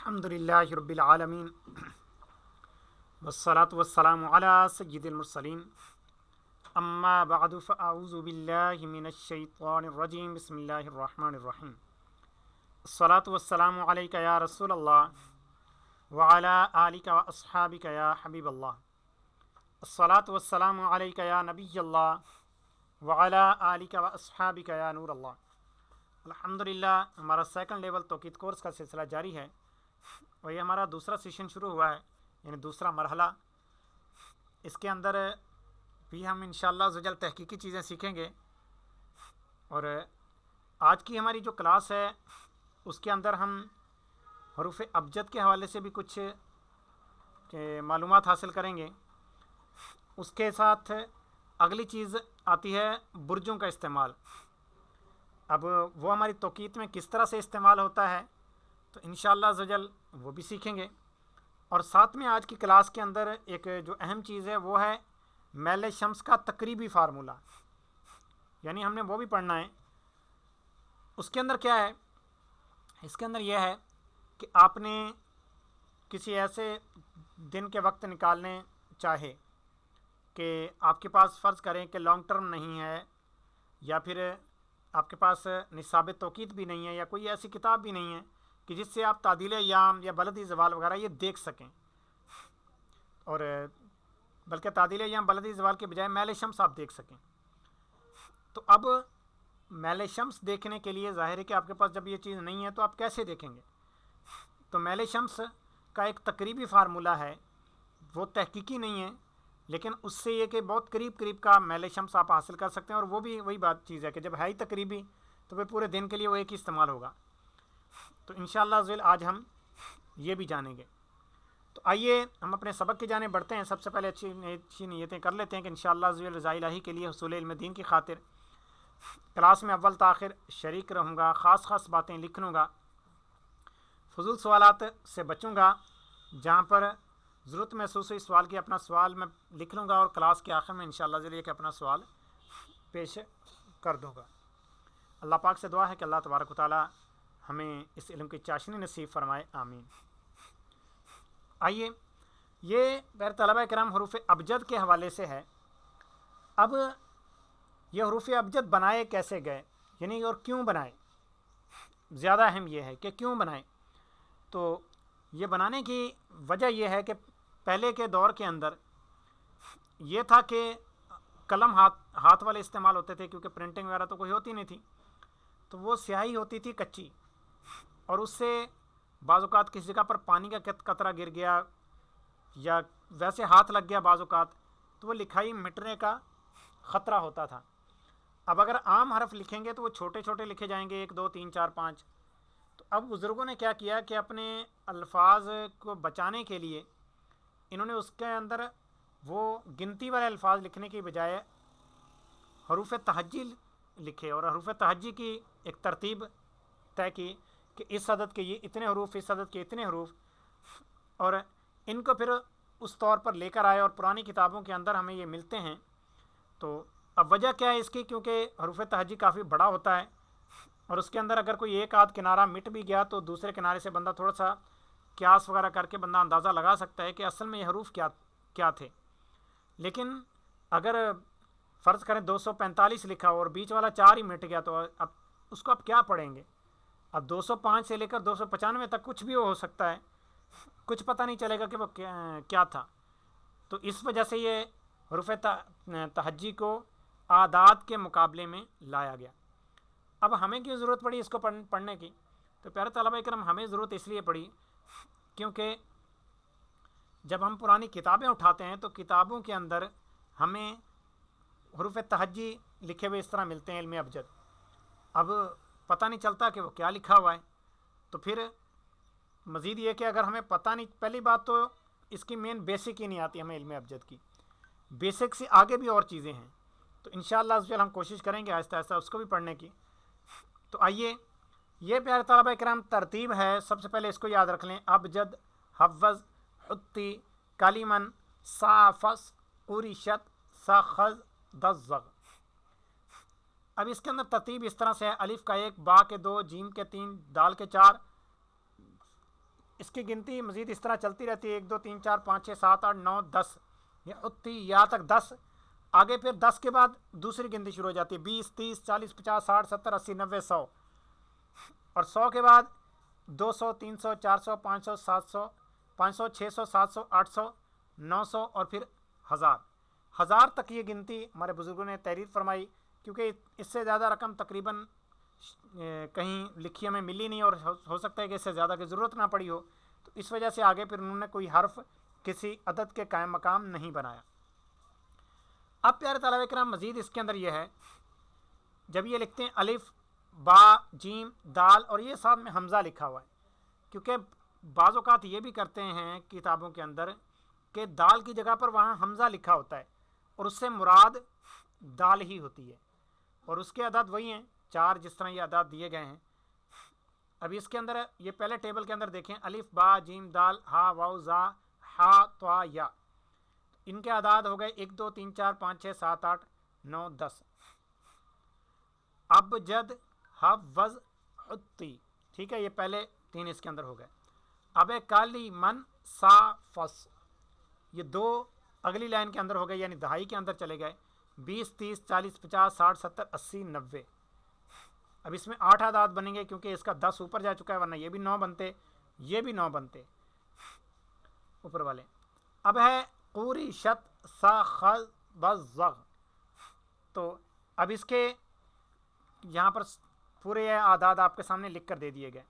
अल्हम्दुलिल्लाहि रब्बिल आलमीन वस्सलातु वस्सलामु अला सय्यिदिल मुरसलीन अम्मा बअदु फ़अऊज़ु बिल्लाहि मिनश शैतानिर रजीम बिस्मिल्लाहिर रहमानिर रहीम अस्सलातु वस्सलामु अलैका या रसूलल्लाह व अला आलिका व अस्हाबिका या हबीबल्लाह अस्सलातु वस्सलामु अलैका या नबियल्लाह व अला आलिका व अस्हाबिका या नूरल्लाह। अल्हम्दुलिल्लाह, हमारा सेकंड लेवल तौक़ीद कोर्स का सिलसिला जारी है और ये हमारा दूसरा सेशन शुरू हुआ है, यानी दूसरा मरहला। इसके अंदर भी हम इंशाअल्लाह ज़ुजल तहकीकी चीज़ें सीखेंगे और आज की हमारी जो क्लास है उसके अंदर हम हरूफ अबजद के हवाले से भी कुछ मालूमात हासिल करेंगे। उसके साथ अगली चीज़ आती है बुर्जों का इस्तेमाल। अब वो हमारी तौक़ीद में किस तरह से इस्तेमाल होता है तो इंशाअल्लाह ज़ुजल वो भी सीखेंगे। और साथ में आज की क्लास के अंदर एक जो अहम चीज़ है वो है मैल शम्स का तकरीबी फार्मूला, यानी हमने वो भी पढ़ना है। उसके अंदर क्या है, इसके अंदर यह है कि आपने किसी ऐसे दिन के वक्त निकालने चाहे कि आपके पास फ़र्ज़ करें कि लॉन्ग टर्म नहीं है या फिर आपके पास निसाब तौक़ीद भी नहीं है या कोई ऐसी किताब भी नहीं है कि जिससे आप तादील याम या बलदी ज़वाल वगैरह ये देख सकें, और बल्कि तादील याम बलदी ज़वाल के बजाय मैल शम्स आप देख सकें। तो अब मैल शम्स देखने के लिए ज़ाहिर है कि आपके पास जब ये चीज़ नहीं है तो आप कैसे देखेंगे। तो मैल शम्स का एक तकरीबी फार्मूला है, वो तहकीकी नहीं है, लेकिन उससे ये कि बहुत करीब करीब का मैल शम्स आप हासिल कर सकते हैं। और वो भी वही बात चीज़ है कि जब है ही तकरीबी तो फिर पूरे दिन के लिए वो एक ही इस्तेमाल होगा। तो इंशाअल्लाह ज़ुल आज हम ये भी जानेंगे। तो आइए हम अपने सबक की जाने बढ़ते हैं। सबसे पहले अच्छी नीयतें कर लेते हैं कि इंशाअल्लाह ज़ुल रज़ा इलाही के लिए हुसूल इल्म दीन की खातिर क्लास में अव्वल ताखिर शरीक रहूँगा, ख़ास बातें लिख लूँगा, फजूल सवालात से बचूँगा। जहाँ पर ज़रूरत महसूस हुई सवाल की अपना सवाल मैं लिख लूँगा और क्लास के आखिर में इंशाअल्लाह ज़रिए कि अपना सवाल पेश कर दूँगा। अल्लाह पाक से दुआ है कि अल्लाह तबारक व तआला हमें इस इल्म की चाशनी नसीब फरमाए, आमीन। आइए, ये प्यारे तलबा किराम हरूफ अबजद के हवाले से है। अब ये हरूफ अबजद बनाए कैसे गए, यानी और क्यों बनाए, ज़्यादा अहम ये है कि क्यों बनाए। तो ये बनाने की वजह यह है कि पहले के दौर के अंदर ये था कि कलम हाथ वाले इस्तेमाल होते थे, क्योंकि प्रिंटिंग वगैरह तो कोई होती नहीं थी। तो वो स्याही होती थी कच्ची, और उससे बाज़ औक़ात किसी जगह पर पानी का कतरा गिर गया या वैसे हाथ लग गया बाज़ औक़ात, तो वो लिखाई मिटने का ख़तरा होता था। अब अगर आम हरफ लिखेंगे तो वो छोटे छोटे लिखे जाएंगे, 1 2 3 4 5। तो अब बुज़ुर्गों ने क्या किया कि अपने अल्फाज को बचाने के लिए इन्होंने उसके अंदर वो गिनती वाले अल्फाज लिखने की बजाय हरूफ तहज्जी लिखे और हरूफ तहज्जी की एक तरतीब तय की कि इस अदद के ये इतने हरूफ, इस अदद के इतने हरूफ, और इनको फिर उस तौर पर लेकर आए और पुरानी किताबों के अंदर हमें ये मिलते हैं। तो अब वजह क्या है इसकी, क्योंकि हरूफ तहज्जी काफ़ी बड़ा होता है और उसके अंदर अगर कोई एक आध किनारा मिट भी गया तो दूसरे किनारे से बंदा थोड़ा सा क्यास वगैरह करके बंदा अंदाज़ा लगा सकता है कि असल में ये हरूफ क्या थे। लेकिन अगर फ़र्ज़ करें 245 लिखा और बीच वाला 4 ही मिट गया, तो अब उसको आप क्या पढ़ेंगे। अब 205 से लेकर 295 तक कुछ भी हो सकता है, कुछ पता नहीं चलेगा कि वो क्या था। तो इस वजह से ये हरूफ तहज्जी को आदाद के मुकाबले में लाया गया। अब हमें क्यों ज़रूरत पड़ी इसको पढ़ने की, तो प्यारे तलबा इकराम हमें ज़रूरत इसलिए पड़ी क्योंकि जब हम पुरानी किताबें उठाते हैं तो किताबों के अंदर हमें हरूफ तहज्जी लिखे हुए इस तरह मिलते हैं इल्म अबजद। अब पता नहीं चलता कि वो क्या लिखा हुआ है। तो फिर मज़ीद ये कि अगर हमें पता नहीं, पहली बात तो इसकी मेन बेसिक ही नहीं आती हमें इल्म अबजद की, बेसिक से आगे भी और चीज़ें हैं। तो इंशाअल्लाह अज़्ज़ल हम कोशिश करेंगे आहिस्ता आहिस्ता उसको भी पढ़ने की। तो आइए, ये प्यारे तलबा इकराम तरतीब है। सबसे पहले इसको याद रख लें, अबजद, हव्वज़, हुत्ती, कालिमन, साफ़स, उरिशत, सख़ज़, दज़्ज़ग़। अब इसके अंदर तरतीब इस तरह से है, अलिफ का 1, बा के 2, जीम के 3, दाल के 4, اس کی گنتی مزید اس طرح چلتی رہتی ہے، 1 2 3 4 5 6 7 8 9 10، یہ اتی یہاں تک 10، آگے پھر 10 کے بعد دوسری گنتی شروع ہو جاتی ہے، 20 30 40 50 60 70 80 90 100، اور 100 کے بعد 200 300 400 500 700 500 600 700 800 900 اور پھر 1000 تک یہ گنتی ہمارے بزرگوں نے تحریر فرمائی، کیونکہ اس سے زیادہ رقم تقریباً کہیں لکھی ہمیں ملی نہیں، اور ہو سکتا ہے کہ اس سے زیادہ کی ضرورت نہ پڑی ہو، تو اس وجہ سے آگے پھر انہوں نے کوئی حرف کسی عدد کے قائم مقام نہیں بنایا۔ اب پیارے طلبہ کرام مزید اس کے اندر یہ ہے، جب یہ لکھتے ہیں الف با جیم دال اور یہ ساتھ میں حمزہ لکھا ہوا ہے، کیونکہ بعض اوقات یہ بھی کرتے ہیں کتابوں کے اندر کہ دال کی جگہ پر وہاں حمزہ لکھا ہوتا ہے اور اس سے مراد دال ہی ہوتی ہے، اور اس کے اعداد وہی ہیں 4 جس طرح یہ اعداد دیے گئے ہیں۔ ابھی اس کے اندر یہ پہلے ٹیبل کے اندر دیکھیں، الف با جیم دال ہا واو زا ہا طا یا، ان کے اعداد ہو گئے 1 2 3 4 5 6 7 8 9 10۔ اب جد حوض حتی، ٹھیک ہے، یہ پہلے 3 اس کے اندر ہو گئے۔ اب کالی من سا فس، یہ 2 اگلی لائن کے اندر ہو گئے، یعنی دہائی کے اندر چلے گئے، 20 30 40 50 60 70 80 90۔ اب اس میں 8 اعداد بنیں گے کیونکہ اس کا 10 اوپر جا چکا ہے، ورنہ یہ بھی 9 بنتے، یہ بھی 9 بنتے اوپر والے۔ اب ہے قوری شت سا خل بزغ، تو اب اس کے یہاں پر پورے اعداد آپ کے سامنے لکھ کر دے دیے گئے۔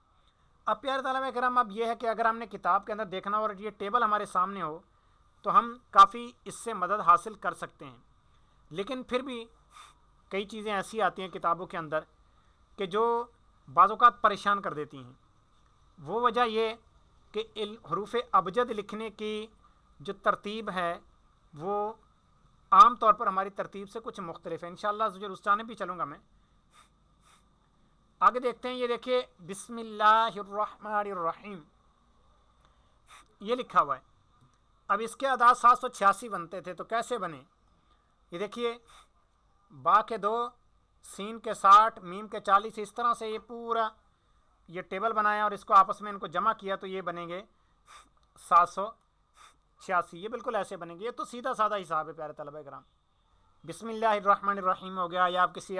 اب پیارے طلبہ کرام اب یہ ہے کہ اگر ہم نے کتاب کے اندر دیکھنا اور یہ ٹیبل ہمارے سامنے ہو تو ہم کافی اس سے مدد حاصل کر سکتے ہیں، لیکن پھر بھی کئی چیزیں ایسی آتی ہیں کتابوں کے اندر کہ جو بعض اوقات پریشان کر دیتی ہیں۔ وہ وجہ یہ کہ حروف ابجد لکھنے کی جو ترتیب ہے وہ عام طور پر ہماری ترتیب سے کچھ مختلف ہے، انشاءاللہ ضرور اس جانب بھی چلوں گا میں۔ آگے دیکھتے ہیں، یہ دیکھیے بسم اللہ الرحمن الرحیم یہ لکھا ہوا ہے۔ اب اس کے اعداد 786 بنتے تھے، تو کیسے بنے؟ یہ دیکھیے با کے 2 سین کے 60 میم کے 40، اس طرح سے یہ پورا یہ ٹیبل بنایا اور اس کو آپس میں ان کو جمع کیا تو یہ بنیں گے 786، یہ بالکل ایسے بنیں گے۔ یہ تو سیدھا سادہ حساب ہے پیارے طلبہ کرام۔ بسم اللہ الرحمن الرحیم ہو گیا، یا آپ کسی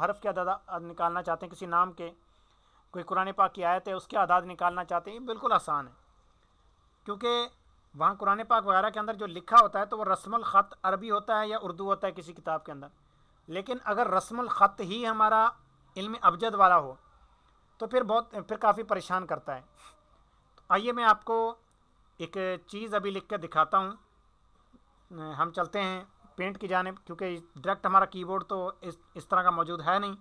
حرف کے اعداد نکالنا چاہتے ہیں، کسی نام کے، کوئی قرآن پاک کی آیت ہے اس کے اعداد نکالنا چاہتے ہیں، یہ بالکل آسان ہے، کیونکہ وہاں قرآن پاک وغیرہ کے اندر جو لکھا ہوتا ہے تو وہ رسم الخط عربی ہوتا ہے یا اردو ہوتا ہے کسی کتاب کے اندر، لیکن اگر رسم الخط ہی ہمارا علم ابجد والا ہو تو پھر کافی پریشان کرتا ہے۔ تو آئیے میں آپ کو ایک چیز ابھی لکھ کے دکھاتا ہوں۔ ہم چلتے ہیں پینٹ کی جانب، کیونکہ ڈائریکٹ ہمارا کی بورڈ تو اس طرح کا موجود ہے نہیں،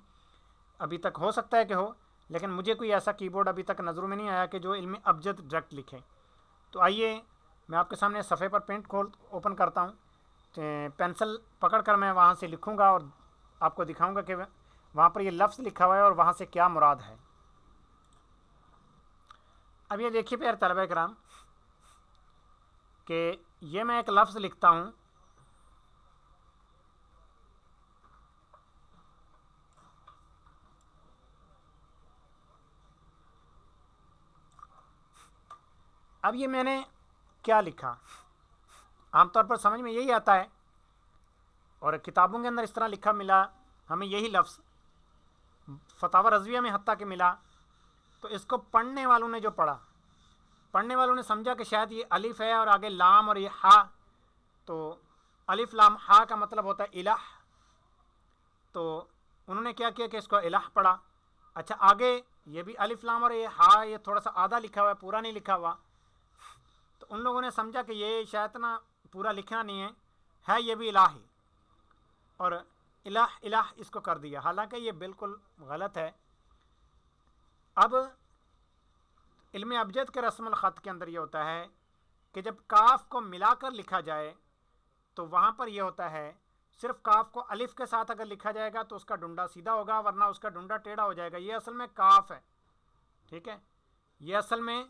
ابھی تک ہو سکتا ہے کہ ہو، لیکن مجھے کوئی ایسا کی بورڈ ابھی تک نظروں میں نہیں آیا کہ جو علم ابجد ڈائریکٹ لکھے۔ تو آئیے میں آپ کے سامنے صفحے پر پینٹ اوپن کرتا ہوں، پینسل پکڑ کر میں وہاں سے لکھوں گا اور آپ کو دکھاؤں گا کہ وہاں پر یہ لفظ لکھا ہوا ہے اور وہاں سے کیا مراد ہے۔ اب یہ دیکھیے پیارے طلبہ کرام کہ یہ میں ایک لفظ لکھتا ہوں، اب یہ میں نے کیا لکھا، عام طور پر سمجھ میں یہی آتا ہے اور کتابوں کے اندر اس طرح لکھا ملا ہمیں یہی لفظ، فتاوی رضویہ میں حتیٰ کہ ملا، تو اس کو پڑھنے والوں نے جو پڑھا، پڑھنے والوں نے سمجھا کہ شاید یہ الف ہے اور آگے لام اور یہ ہا، تو الف لام ہا کا مطلب ہوتا ہے الہ، تو انہوں نے کیا کیا کہ اس کو الہ پڑھا۔ اچھا آگے یہ بھی الف لام اور یہ ہا، یہ تھوڑا سا آدھا لکھا ہوا ہے، پورا نہیں لکھا ہوا، تو ان لوگوں نے سمجھا کہ یہ شاید نا پورا لکھنا نہیں ہے یہ بھی الہ ہی، اور الہ الہ اس کو کر دیا، حالانکہ یہ بالکل غلط ہے۔ اب علم ابجد کے رسم الخط کے اندر یہ ہوتا ہے کہ جب کاف کو ملا کر لکھا جائے تو وہاں پر یہ ہوتا ہے صرف کاف کو الف کے ساتھ اگر لکھا جائے گا تو اس کا ڈنڈا سیدھا ہوگا، ورنہ اس کا ڈنڈا ٹیڑھا ہو جائے گا۔ یہ اصل میں کاف ہے، ٹھیک ہے، یہ اصل میں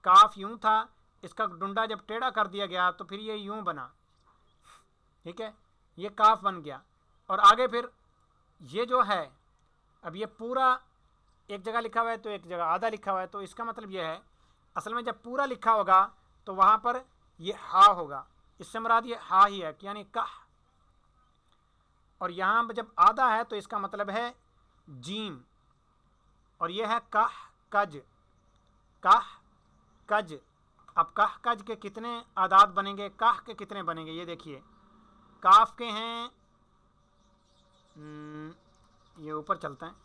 کاف یوں تھا، اس کا ڈنڈا جب ٹیڑھا کر دیا گیا تو پھر یہ یوں بنا، ٹھیک ہے، یہ کاف بن گیا۔ اور آگے پھر یہ جو ہے اب یہ پورا ایک جگہ لکھا ہوا ہے تو ایک جگہ آدھا لکھا ہوا ہے، تو اس کا مطلب یہ ہے असल में जब पूरा लिखा होगा तो वहाँ पर ये हा होगा, इससे मुराद ये हा ही है, यानी कह। और यहाँ जब आधा है तो इसका मतलब है जीम, और ये है कह कज, कह कज। अब कह कज के कितने आदाद बनेंगे, कह के कितने बनेंगे, ये देखिए। काफ के हैं, ये ऊपर चलते हैं,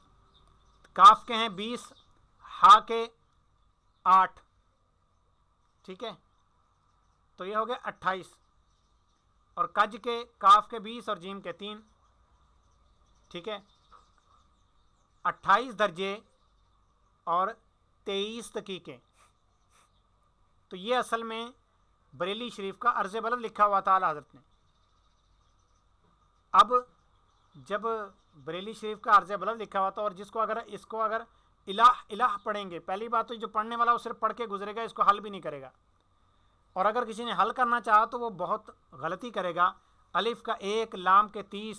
काफ के हैं 20, हा के 8, ठीक है, तो ये हो गया 28। और कज के, काफ के 20 और जीम के 3, ठीक है, 28 दर्जे और 23 दकीके। तो ये असल में बरेली शरीफ का अर्ज़ बलद लिखा हुआ था आला हज़रत ने। अब जब बरेली शरीफ का अर्ज़ बलद लिखा हुआ था, और जिसको अगर इसको अगर इलाह इलाह पढ़ेंगे, पहली बात तो जो पढ़ने वाला वो सिर्फ पढ़ के गुजरेगा, इसको हल भी नहीं करेगा। और अगर किसी ने हल करना चाहा तो वो बहुत गलती करेगा। अलिफ का 1, लाम के 30,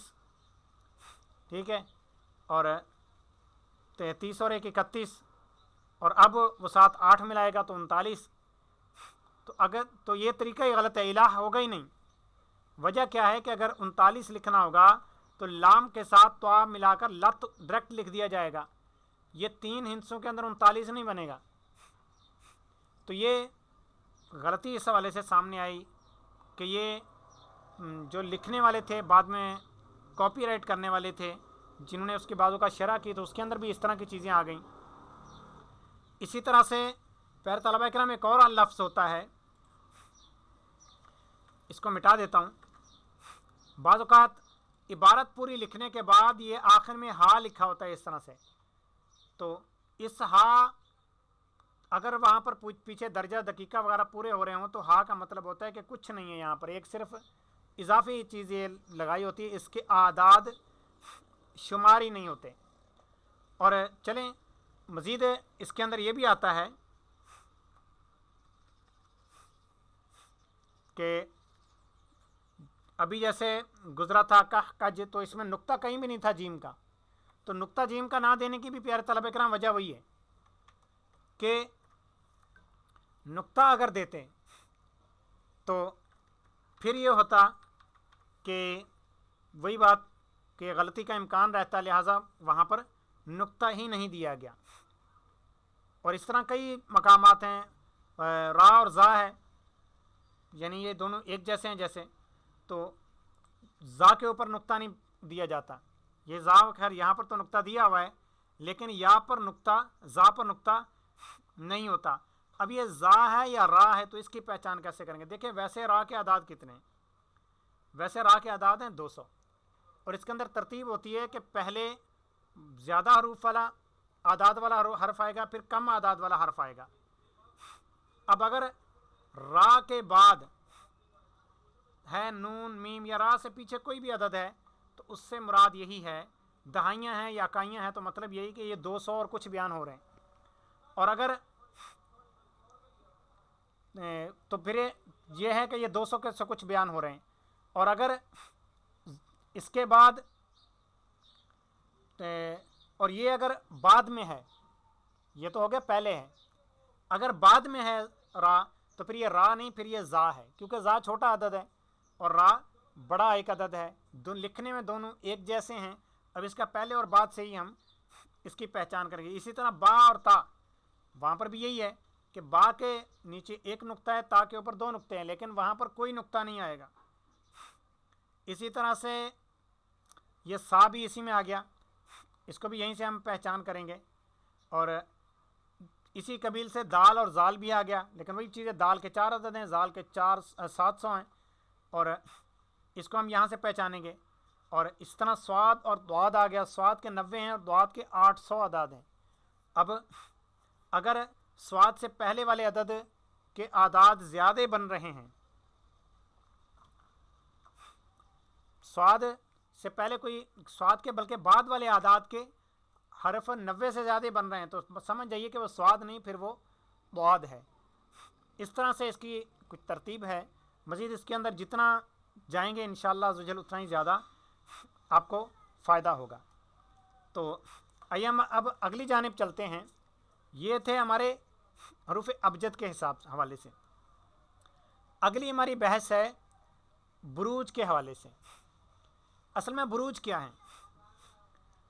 ठीक है, और 33 और 1 31, और अब वो 7 8 मिलाएगा तो 39। तो अगर तो ये तरीका ही गलत है, इलाह होगा ही नहीं। वजह क्या है कि अगर 39 लिखना होगा तो लाम के साथ तो मिलाकर लत डायरेक्ट लिख दिया जाएगा, ये 3 हिस्सों के अंदर 39 नहीं बनेगा। तो ये गलती इस हवाले से सामने आई कि ये जो लिखने वाले थे, बाद में कॉपीराइट करने वाले थे, जिन्होंने उसके बाजू का शरह की, तो उसके अंदर भी इस तरह की चीज़ें आ गईं। इसी तरह से प्यारे तलबा इकराम एक और लफ्ज़ होता है, इसको मिटा देता हूँ। बाज़ औक़ात इबारत पूरी लिखने के बाद ये आखिर में हा लिखा होता है इस तरह से, तो इस हा अगर वहाँ पर पीछे दर्जा दकीका वगैरह पूरे हो रहे हों तो हा का मतलब होता है कि कुछ नहीं है, यहाँ पर एक सिर्फ इजाफी चीज़ें लगाई होती है, इसके आदाद शुमारी नहीं होते। और चलें मज़ीद इसके अंदर ये भी आता है कि अभी जैसे गुजरा था कह कज, तो इसमें नुक्ता कहीं भी नहीं था जीम का। तो नुक्ता जीम का ना देने की भी प्यारे तलबा इकराम वजह वही है कि नुक्ता अगर देते तो फिर ये होता कि वही बात कि गलती का इम्कान रहता, लिहाजा वहाँ पर नुक्ता ही नहीं दिया गया। और इस तरह कई मकामात हैं, रा और ज़ा है, यानी ये दोनों एक जैसे हैं जैसे, तो ज़ा के ऊपर नुक्ता नहीं दिया जाता। ये ज़ा खैर यहाँ पर तो नुक्ता दिया हुआ है, लेकिन या पर नुक्ता, ज़ा पर नुक्ता नहीं होता। अब ये ज़ा है या रा है, तो इसकी पहचान कैसे करेंगे? देखिए वैसे रा के आदाद कितने हैं? वैसे रा के आदाद हैं 200, और इसके अंदर तरतीब होती है कि पहले ज़्यादा हरूफ वाला आदाद वाला हर्फ आएगा, फिर कम आदाद वाला हर्फ आएगा। अब अगर रा के बाद है नून मीम या रा से पीछे कोई भी अदद है, तो उससे मुराद यही है, दहाइयाँ हैं या इकाइयाँ हैं, तो मतलब यही कि ये 200 और कुछ बयान हो रहे हैं। और अगर तो फिर ये है कि ये 200 के से कुछ बयान हो रहे हैं। और अगर इसके बाद और ये अगर बाद में है, ये तो हो गया पहले है, अगर बाद में है रा, तो फिर ये रा नहीं, फिर ये ज़ा है, क्योंकि ज़ा छोटा अदद है और रा बड़ा एक अदद है। लिखने में दोनों एक जैसे हैं। अब इसका पहले और बाद से ही हम इसकी पहचान करेंगे। इसी तरह बा और ता, वहाँ पर भी यही है कि बा के नीचे एक नुक्ता है, ता के ऊपर 2 नुक्ते हैं, लेकिन वहाँ पर कोई नुक्ता नहीं आएगा। इसी तरह से ये सा भी इसी में आ गया, इसको भी यहीं से हम पहचान करेंगे। और इसी कबील से दाल और जाल भी आ गया, लेकिन वही चीज़ है, दाल के 4 अदद हैं, जाल के 700 हैं, और इसको हम यहाँ से पहचानेंगे। और इस तरह स्वाद और द्वाद आ गया, स्वाद के 90 हैं और द्वाद के 800 अदाद हैं। अब अगर स्वाद से पहले वाले अदद के आदाद ज़्यादा बन रहे हैं, स्वाद से पहले कोई स्वाद के बल्कि बाद वाले आदाद के हरफ 90 से ज़्यादा बन रहे हैं, तो समझ जाइए कि वो स्वाद नहीं, फिर वो द्वाद है। इस तरह से इसकी कुछ तरतीब है। मज़ीद इसके अंदर जितना जाएंगे इंशाअल्लाह अज़्ज़वजल उतना ही ज़्यादा आपको फ़ायदा होगा। तो आइए हम अब अगली जानिब चलते हैं। ये थे हमारे हरूफ अबजद के हवाले से। अगली हमारी बहस है बुरूज के हवाले से। असल में बुरूज क्या है?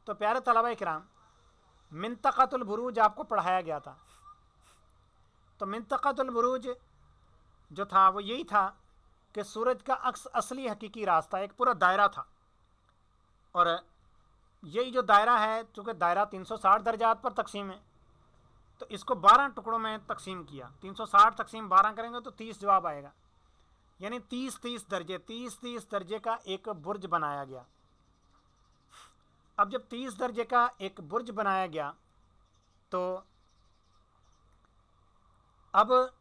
तो प्यारे तलबा इकराम, मिंतक़तुल बुरूज आपको पढ़ाया गया था। तो मिंतक़तुल बुरूज जो था वो यही था कि सूरज का अक्स असली हकीकी रास्ता एक पूरा दायरा था, और यही जो दायरा है, चूँकि दायरा 360 दर्जात पर तकसीम है, तो इसको 12 टुकड़ों में तकसीम किया। 360 तकसीम 12 करेंगे तो 30 जवाब आएगा, यानी 30 दर्जे, 30 दर्जे का एक बुर्ज बनाया गया। अब जब 30 दर्जे का एक बुर्ज बनाया गया, तो अब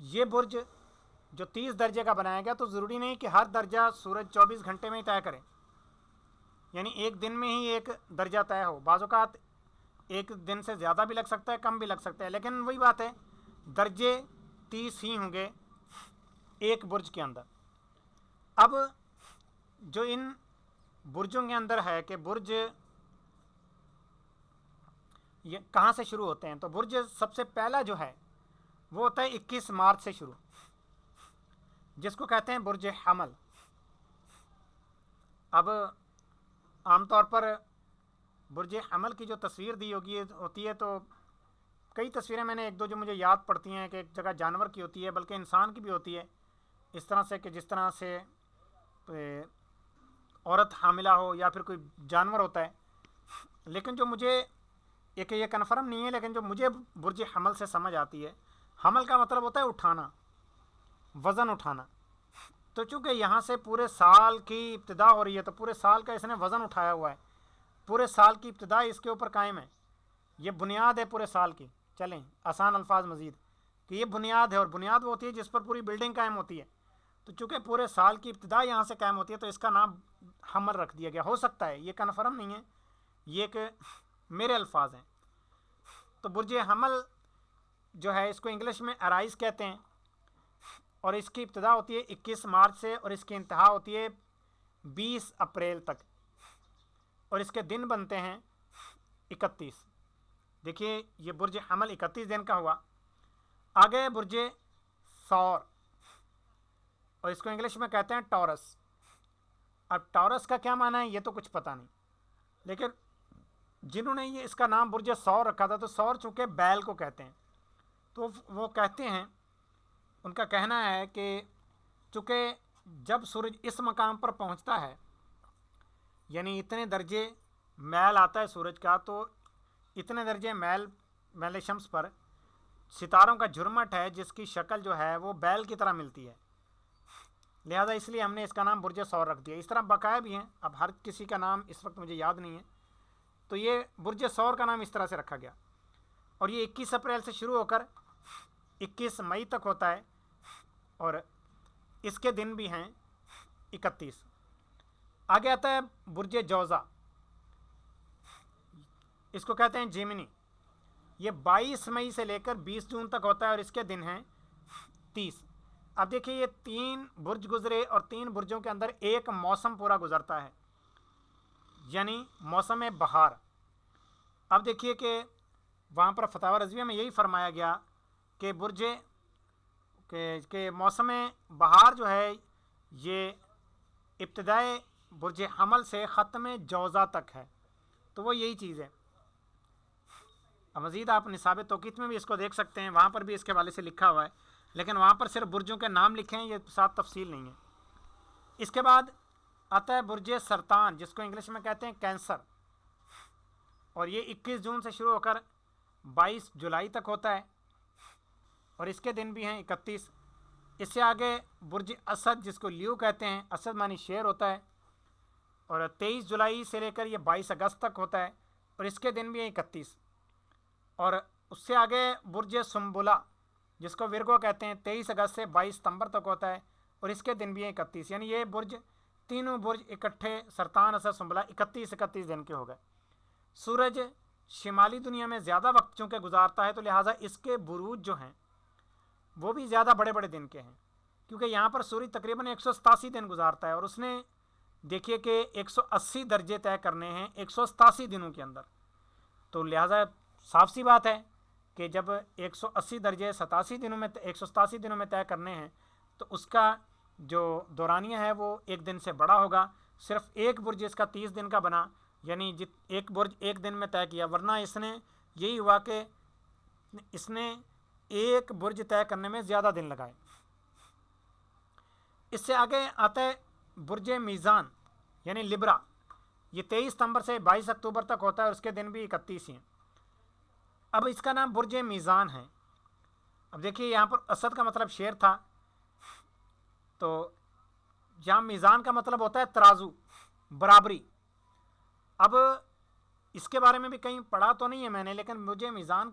ये बुर्ज जो 30 दर्जे का बनाया गया, तो ज़रूरी नहीं कि हर दर्जा सूरज 24 घंटे में ही तय करे, यानी एक दिन में ही एक दर्जा तय हो। बाज़ औक़ात एक दिन से ज़्यादा भी लग सकता है, कम भी लग सकता है, लेकिन वही बात है, दर्जे 30 ही होंगे एक बुर्ज के अंदर। अब जो इन बुर्जों के अंदर है कि बुर्ज ये कहाँ से शुरू होते हैं, तो बुर्ज सबसे पहला जो है वो होता है 21 मार्च से शुरू, जिसको कहते हैं बुर्ज हमल। अब आमतौर पर बुर्ज हमल की जो तस्वीर दी होती है, तो कई तस्वीरें मैंने एक दो जो मुझे याद पड़ती हैं कि एक जगह जानवर की होती है, बल्कि इंसान की भी होती है, इस तरह से कि जिस तरह से औरत हामिला हो या फिर कोई जानवर होता है। लेकिन जो मुझे एक ये कन्फर्म नहीं है, लेकिन जो मुझे बुर्ज हमल से समझ आती है, हमल का मतलब होता है उठाना, वज़न उठाना। तो चूँकि यहाँ से पूरे साल की इब्तिदा हो रही है, तो पूरे साल का इसने वज़न उठाया हुआ है, पूरे साल की इब्तिदा इसके ऊपर कायम है। ये बुनियाद है पूरे साल की। चलें आसान अल्फाज मज़ीद कि ये बुनियाद है, और बुनियाद वो होती है जिस पर पूरी बिल्डिंग कायम होती है। तो चूँकि पूरे साल की इब्तिदा यहाँ से कायम होती है, तो इसका नाम हमल रख दिया गया। हो सकता है, ये कन्फर्म नहीं है, ये एक मेरे अल्फाज हैं। तो बुर्ज हमल जो है, इसको इंग्लिश में अराइज़ कहते हैं, और इसकी इब्तिदा होती है 21 मार्च से, और इसकी इंतहा होती है 20 अप्रैल तक, और इसके दिन बनते हैं 31। देखिए ये बुर्ज हमल 31 दिन का हुआ। आगे बुर्ज सौर, और इसको इंग्लिश में कहते हैं टॉरस। अब टॉरस का क्या माना है ये तो कुछ पता नहीं, लेकिन जिन्होंने ये इसका नाम बुर्ज सौर रखा था, तो सौर चूँकि बैल को कहते हैं, तो वो कहते हैं, उनका कहना है कि चूँकि जब सूरज इस मकाम पर पहुंचता है, यानी इतने दर्जे मैल आता है सूरज का, तो इतने दर्जे मैल शम्स पर सितारों का झुरमट है, जिसकी शक्ल जो है वो बैल की तरह मिलती है, लिहाजा इसलिए हमने इसका नाम बुर्ज सौर रख दिया। इस तरह बकाया भी हैं, अब हर किसी का नाम इस वक्त मुझे याद नहीं है, तो ये बुर्ज सौर का नाम इस तरह से रखा गया। और ये 21 अप्रैल से शुरू होकर 21 मई तक होता है, और इसके दिन भी हैं 31। आगे आता है बुर्ज जौज़ा, इसको कहते हैं जेमिनी। ये 22 मई से लेकर 20 जून तक होता है, और इसके दिन हैं 30। अब देखिए ये 3 बुर्ज गुजरे, और 3 बुर्जों के अंदर एक मौसम पूरा गुजरता है, यानी मौसम बहार। अब देखिए कि वहाँ पर फतावा रज़विया में यही फरमाया गया कि बुर्ज के मौसम बहार जो है, ये इब्तिदाए बुर्ज हमल से ख़त्म जौज़ा तक है, तो वो यही चीज़ है। अब मज़ीद आप निसाब तौक़ीत में भी इसको देख सकते हैं, वहाँ पर भी इसके हवाले से लिखा हुआ है, लेकिन वहाँ पर सिर्फ बुर्जों के नाम लिखे हैं, ये साथ तफसील नहीं है। इसके बाद आता है बुर्ज सरतान, जिसको इंग्लिश में कहते हैं कैंसर, और ये 21 जून से शुरू होकर 22 जुलाई तक होता है, और इसके दिन भी हैं 31। इससे आगे बुर्ज असद, जिसको लियो कहते हैं, असद मानी शेर होता है, और 23 जुलाई से लेकर ये 22 अगस्त तक होता है, और इसके दिन भी हैं 31। और उससे आगे बुर्ज सुम्बुला, जिसको विरगो कहते हैं, 23 अगस्त से 22 सितंबर तक होता है, और इसके दिन भी हैं 31। यानी ये बुर्ज, तीनों बुर्ज इकट्ठे, सरतान, असद, सुम्बुला, 31 दिन के हो गए। सूरज शिमाली दुनिया में ज़्यादा वक्त चूँकि गुजारता है, तो लिहाजा इसके बुरूज जो हैं वो भी ज़्यादा बड़े बड़े दिन के हैं, क्योंकि यहाँ पर सूरज तकरीबन 187 दिन गुजारता है, और उसने देखिए कि 180 दर्जे तय करने हैं 187 दिनों के अंदर। तो लिहाजा साफ सी बात है کہ جب 180 درجے 187 دنوں میں طے کرنے ہیں تو اس کا جو دورانیہ ہے وہ ایک دن سے بڑا ہوگا. صرف ایک برج اس کا 30 دن کا بنا، یعنی ایک برج ایک دن میں طے کیا، ورنہ اس نے یہی ہوا کہ اس نے ایک برج طے کرنے میں زیادہ دن لگائے. اس سے آگے آتا ہے برج میزان یعنی لبرا. یہ 23 ستمبر سے 22 اکتوبر تک ہوتا ہے اور اس کے دن بھی 31 ہیں. اب اس کا نام برج میزان ہے. اب دیکھیے یہاں پر اسد کا مطلب شیر تھا، تو یہاں میزان کا مطلب ہوتا ہے ترازو، برابری. اب اس کے بارے میں بھی کہیں پڑھا تو نہیں ہے میں نے، لیکن مجھے میزان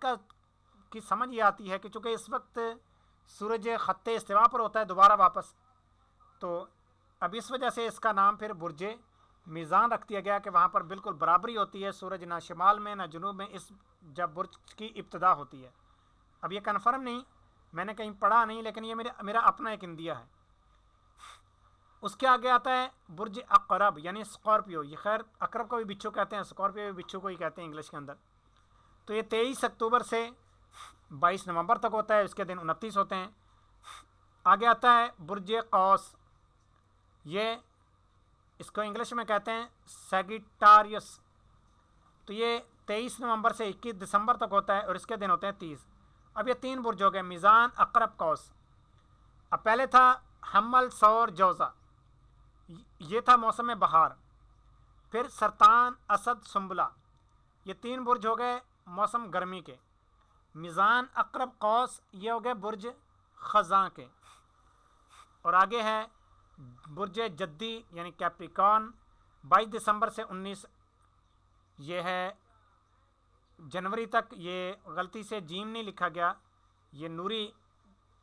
کی سمجھ یہ آتی ہے کہ چونکہ اس وقت سورج خط استوا پر ہوتا ہے دوبارہ واپس، تو اب اس وجہ سے اس کا نام پھر برج میزان رکھ دیا گیا کہ وہاں پر بالکل برابری ہوتی ہے، سورج نہ شمال میں نہ جنوب میں جب برج کی ابتدا ہوتی ہے. اب یہ کنفرم نہیں، میں نے کہیں پڑھا نہیں، لیکن یہ میرا اپنا ایک اندیہ ہے. اس کے آگے آتا ہے برج عقرب یعنی اسکارپیو. یہ خیر عقرب کو بھی بچھو کہتے ہیں، اسکارپیو بھی بچھو کو ہی کہتے ہیں انگلش کے اندر. تو یہ 23 اکتوبر سے 22 نومبر تک ہوتا ہے، اس کے دن 29 ہوتے ہیں. آگے آتا ہے برج قوس. یہ اس کو انگلش میں کہتے ہیں سیگیٹاریس. تو یہ 23 نومبر سے 21 دسمبر تک ہوتا ہے اور اس کے دن ہوتے ہیں 30. اب یہ 3 برج ہو گئے، میزان، عقرب، قوس. اب پہلے تھا حمل، ثور، جوزا. یہ تھا موسم بہار. پھر سرطان، اسد، سنبلہ. یہ 3 برج ہو گئے موسم گرمی کے. میزان، عقرب، قوس یہ ہو گئے برج خزاں کے. اور آگے ہے برج جدی یعنی کیپریکارن. 22 دسمبر سے 19 یہ ہے جنوری تک. یہ غلطی سے جیم نہیں لکھا گیا، یہ نوری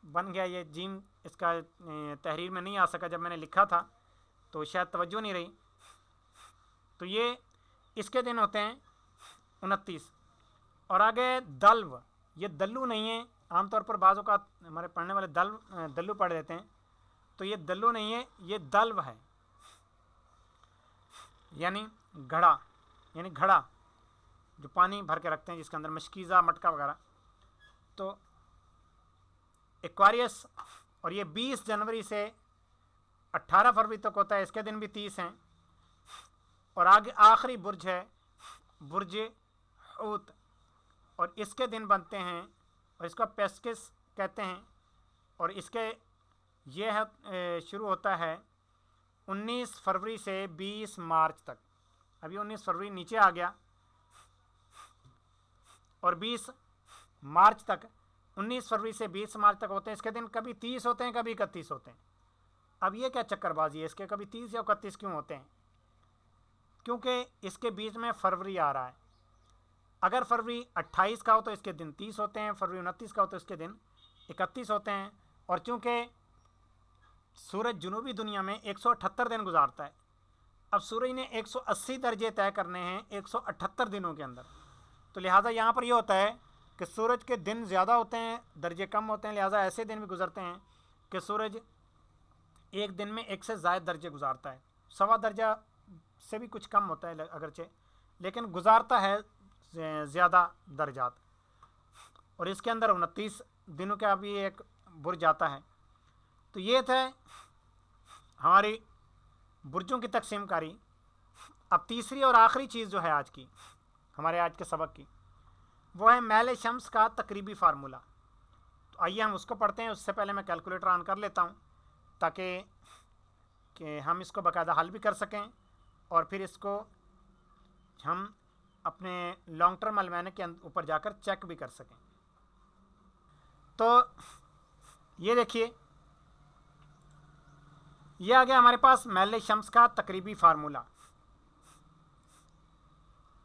بن گیا. یہ جیم اس کا تحریر میں نہیں آ سکا، جب میں نے لکھا تھا تو شاید توجہ نہیں رہی. تو یہ اس کے دن ہوتے ہیں 29. اور آگے دلو. یہ دلو نہیں ہے، عام طور پر بعض اوقات ہمارے پڑھنے والے دلو پڑھ دیتے ہیں، تو یہ دلو نہیں ہے، یہ دلو ہے یعنی گھڑا. یعنی گھڑا جو پانی بھر کے رکھتے ہیں جس کے اندر مشکیزہ، مٹکا وغیرہ. تو ایکواریس. اور یہ 20 جنوری سے 18 فروری تک ہوتا ہے، اس کے دن بھی 30 ہیں. اور آگے آخری برج ہے برج حوت، اور اس کے دن بنتے ہیں اور اس کو پیسکس کہتے ہیں. اور اس کے یہ شروع ہوتا ہے 19 فروری سے 20 مارچ تک. ابھی 19 فروری نیچے آ گیا اور 20 مارچ تک. 19 فروری سے 20 مارچ تک ہوتے ہیں. اس کے دن کبھی 30 ہوتے ہیں، کبھی 31 ہوتے ہیں. اب یہ کیا چکر بازی ہے اس کے، کبھی 30 یا 31 کیوں ہوتے ہیں؟ کیونکہ اس کے بیچ میں فروری آ رہا ہے. اگر فروری 28 کا ہو تو اس کے دن 30 ہوتے ہیں، فروری 29 کا ہو تو اس کے دن 31 ہوتے ہیں. اور چونکہ سورج جنوبی دنیا میں 178 دن گزارتا ہے، اب سورج نے 180 درجے طے کرنے ہیں 178 دنوں کے اندر، تو لہٰذا یہاں پر یہ ہوتا ہے کہ سورج کے دن زیادہ ہوتے ہیں، درجے کم ہوتے ہیں. لہٰذا ایسے دن بھی گزرتے ہیں کہ سورج ایک دن میں ایک سے زائد درجے گزارتا ہے. 1.25 درجہ سے بھی کچھ کم ہوتا ہے اگرچہ، لیکن گزارتا ہے زیادہ درجات. اور اس کے اندر 29 دنوں کا بھی ایک برج آتا ہے. تو یہ تھے ہماری برجوں کی تقسیم کاری. اب تیسری اور آخری چیز جو ہے آج کی، ہمارے آج کے سبق کی، وہ ہے میل شمس کا تقریبی فارمولہ. تو آئیے ہم اس کو پڑھتے ہیں. اس سے پہلے میں کیلکولیٹر آن کر لیتا ہوں تاکہ کہ ہم اس کو باقاعدہ حل بھی کر سکیں اور پھر اس کو ہم اپنے لانگ ٹرم المانے کے اوپر جا کر چیک بھی کر سکیں. تو یہ دیکھیے، یہ آ گیا ہمارے پاس میل شمس کا تقریبی فارمولہ.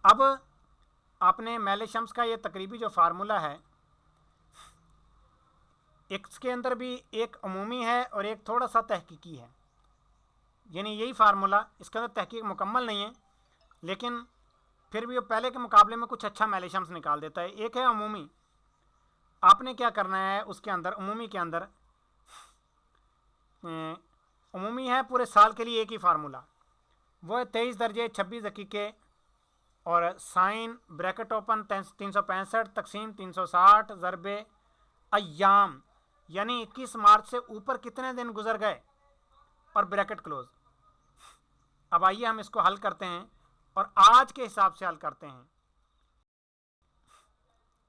اب آپ نے میل شمس کا یہ تقریبی جو فارمولہ ہے، اس کے اندر بھی ایک عمومی ہے اور ایک تھوڑا سا تحقیقی ہے. یعنی یہی فارمولہ، اس کے اندر تحقیق مکمل نہیں ہے، لیکن پھر بھی وہ پہلے کے مقابلے میں کچھ اچھا میل شمس نکال دیتا ہے. ایک ہے عمومی. آپ نے کیا کرنا ہے اس کے اندر، عمومی کے اندر، عمومی ہے پورے سال کے لیے ایک ہی فارمولہ، وہ ہے 23 درجے 26 دقیقے और साइन ब्रैकेट ओपन 365 तकसीम 360 ज़रब अय्याम, यानी 21 मार्च से ऊपर कितने दिन गुजर गए, और ब्रैकेट क्लोज। अब आइए हम इसको हल करते हैं और आज के हिसाब से हल करते हैं।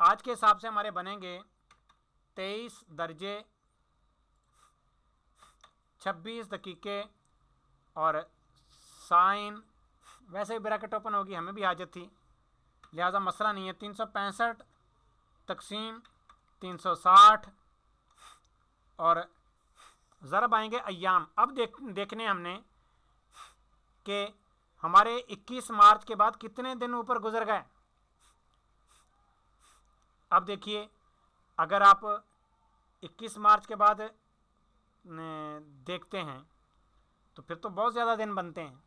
आज के हिसाब से हमारे बनेंगे 23 दर्जे 26 दकीके और साइन, वैसे ही ब्रैकेट ओपन होगी, हमें भी हाजत थी लिहाजा मसला नहीं है। 365 तकसीम 360 और ज़रब आएंगे अय्याम। अब देखने हमने कि हमारे 21 मार्च के बाद कितने दिन ऊपर गुजर गए। अब देखिए, अगर आप 21 मार्च के बाद देखते हैं तो फिर तो बहुत ज़्यादा दिन बनते हैं,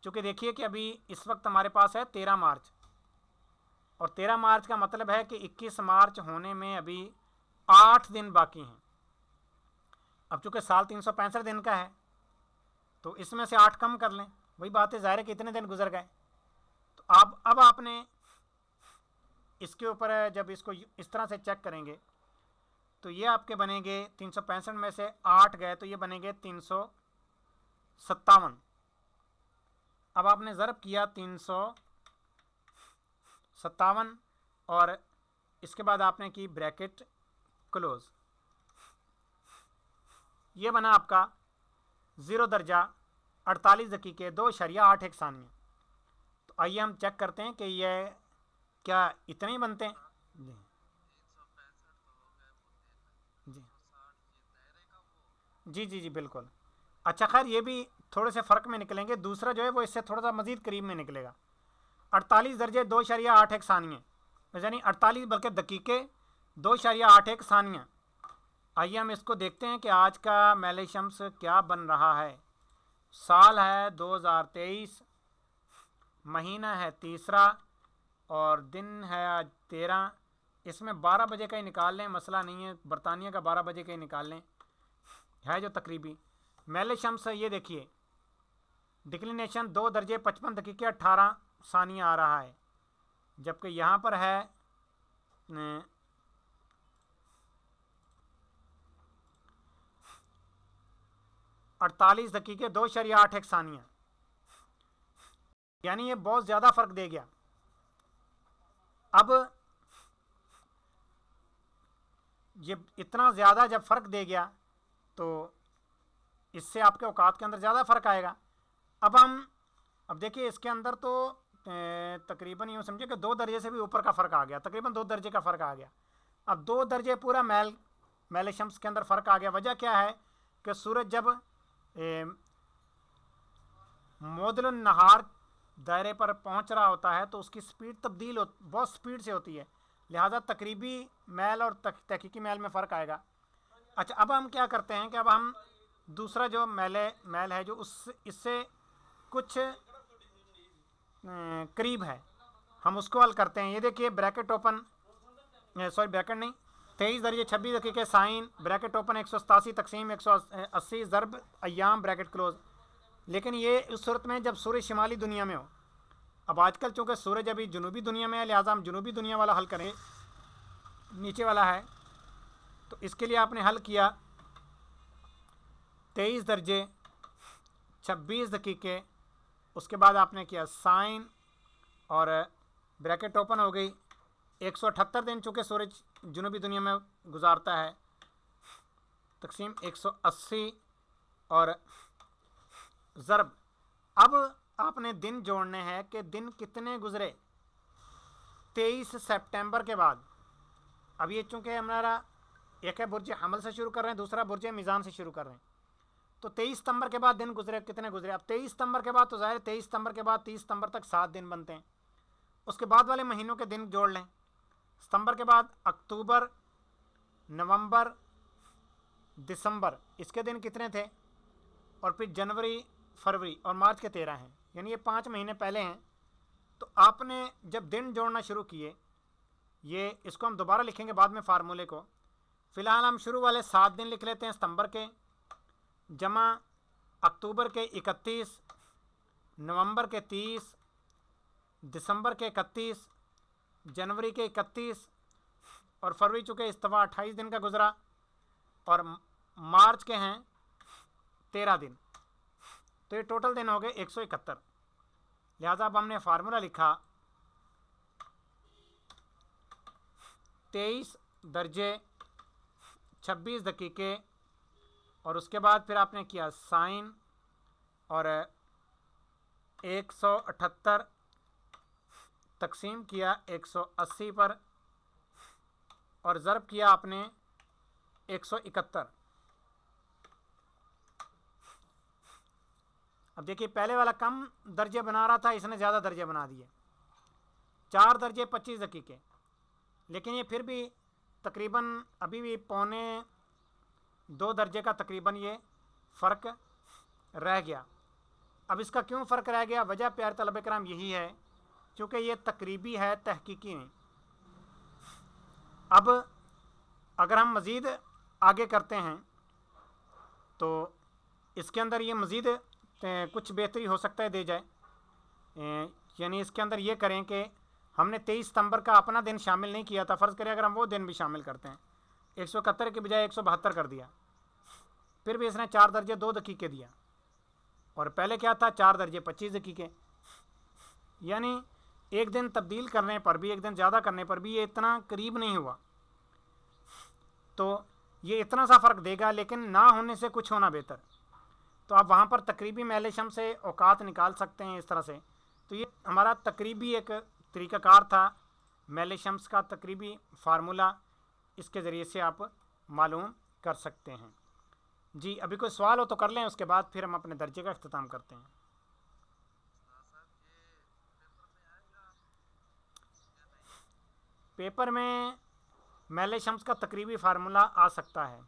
क्योंकि देखिए कि अभी इस वक्त हमारे पास है 13 मार्च, और 13 मार्च का मतलब है कि 21 मार्च होने में अभी 8 दिन बाकी हैं। अब चूँकि साल 365 दिन का है तो इसमें से 8 कम कर लें, वही बात है, ज़ाहिर है कि इतने दिन गुजर गए। तो अब आपने इसके ऊपर जब इसको इस तरह से चेक करेंगे तो ये आपके बनेंगे 365 में से 8 गए तो ये बनेंगे 357। अब आपने ज़रब किया 357 और इसके बाद आपने की ब्रैकेट क्लोज, ये बना आपका 0 दर्जा 48 दकीके 2.81 सानिया। तो आइए हम चेक करते हैं कि ये क्या इतने ही बनते हैं। जी जी जी जी बिल्कुल। अच्छा खैर, ये भी थोड़े से फ़र्क में निकलेंगे, दूसरा जो है वो इससे थोड़ा सा मज़ीद करीब में निकलेगा। 48 दर्जे 2.81 सानिया, यानी 48 बल्कि दकीके 2.81 सानिया। आइए हम इसको देखते हैं कि आज का मेल शम्स क्या बन रहा है। साल है 2023, महीना है तीसरा और दिन है आज 13। इसमें 12 बजे का ही निकाल लें, मसला नहीं है, बरतानिया का 12 बजे का ही निकाल लें, है जो तकरीबी मेल शम्स है। ये देखिए डिक्लिनेशन 2 दर्जे 55 दकीके 18 सानिया आ रहा है, जबकि यहाँ पर है 48 दकीके 2.81 सानिया, यानी ये बहुत ज़्यादा फ़र्क दे गया। अब ये इतना ज़्यादा जब फ़र्क दे गया तो इससे आपके औकात के अंदर ज़्यादा फ़र्क आएगा। अब देखिए इसके अंदर तो तकरीबन यूँ समझिए कि 2 दर्जे से भी ऊपर का फ़र्क आ गया, तकरीबन 2 दर्जे का फ़र्क आ गया। अब 2 दर्जे पूरा मेल शम्स के अंदर फ़र्क आ गया। वजह क्या है कि सूरज जब मोदल नहार दायरे पर पहुंच रहा होता है तो उसकी स्पीड बहुत स्पीड से होती है, लिहाजा तकरीबी मैल और तहकीकी मैल में फ़र्क आएगा। अच्छा, अब हम क्या करते हैं कि अब हम दूसरा जो मैल है जो इससे कुछ करीब है, हम उसको हल करते हैं। ये देखिए ब्रैकेट ओपन, सॉरी ब्रैकेट नहीं, 23 दर्जे 26 दकीके साइन ब्रैकेट ओपन 187 तकसीम 180 ज़रब अय्याम ब्रैकेट क्लोज। लेकिन ये उस सूरत में जब सूरज शिमाली दुनिया में हो। अब आजकल चूँकि सूरज अभी जनूबी दुनिया में है, लिहाजा हम जनूबी दुनिया वाला हल करें, नीचे वाला है। तो इसके लिए आपने हल किया 23 दर्जे 26 दकीके, उसके बाद आपने किया साइन और ब्रैकेट ओपन हो गई। 178 दिन चूँकि सूरज जनूबी दुनिया में गुजारता है, तकसीम 180 और ज़रब। अब आपने दिन जोड़ने हैं कि दिन कितने गुजरे 23 सितंबर के बाद। अब ये चूँकि हमारा एक है बुर्ज हमल से शुरू कर रहे हैं, दूसरा बुर्ज मीज़ान से शुरू कर रहे हैं, तो 23 सितंबर के बाद दिन गुजरे कितने गुजरे। अब 23 सितंबर के बाद तो ज़ाहिर 23 सितंबर के बाद 30 सितंबर तक 7 दिन बनते हैं। उसके बाद वाले महीनों के दिन जोड़ लें। सितंबर के बाद अक्टूबर, नवंबर, दिसंबर, इसके दिन कितने थे, और फिर जनवरी, फरवरी और मार्च के 13 हैं, यानी ये 5 महीने पहले हैं। तो आपने जब दिन जोड़ना शुरू किए, ये इसको हम दोबारा लिखेंगे बाद में फार्मूले को, फ़िलहाल हम शुरू वाले 7 दिन लिख लेते हैं सितंबर के, जमा अक्टूबर के 31, नवंबर के 30, दिसंबर के 31, जनवरी के 31 और फरवरी चूँकि इस्तीफा 28 दिन का गुजरा और मार्च के हैं 13 दिन, तो ये टोटल दिन हो गए 171। लिहाजा अब हमने फार्मूला लिखा 23 दर्जे 26 दकीके और उसके बाद फिर आपने किया साइन और 178 तकसीम किया 180 पर और ज़रब किया आपने 171। अब देखिए पहले वाला कम दर्जे बना रहा था, इसने ज़्यादा दर्जे बना दिए, 4 दर्जे 25 दकीके, लेकिन ये फिर भी तकरीबन अभी भी 1.25 दर्जे का तकरीबन ये फ़र्क रह गया। अब इसका क्यों फ़र्क रह गया? वजह प्यारे तलबे कराम यही है क्योंकि ये तकरीबी है, तहकीकी नहीं। अब अगर हम मज़ीद आगे करते हैं तो इसके अंदर ये मज़ीद कुछ बेहतरी हो सकता है दे जाए, यानी इसके अंदर ये करें कि हमने 23 सितंबर का अपना दिन शामिल नहीं किया था, फ़र्ज़ करें अगर हम वो दिन भी शामिल करते हैं, 171 के बजाय 172 कर दिया, फिर भी इसने 4 दर्जे 2 दकीके दिया और पहले क्या था 4 दर्जे 25 दकीके, यानी एक दिन तब्दील करने पर भी, एक दिन ज़्यादा करने पर भी ये इतना करीब नहीं हुआ। तो ये इतना सा फ़र्क देगा, लेकिन ना होने से कुछ होना बेहतर। तो आप वहाँ पर तकरीबी महल शम्स से औकात निकाल सकते हैं इस तरह से। तो ये हमारा तकरीबी एक तरीक़ाकार था, महल शम्स का तकरीबी फार्मूला, इसके ज़रिए से आप मालूम कर सकते हैं। जी अभी कोई सवाल हो तो कर लें, उसके बाद फिर हम अपने दर्जे का अख्तिताम करते हैं। पेपर में महल शम्स का तकरीबी फार्मूला आ सकता है।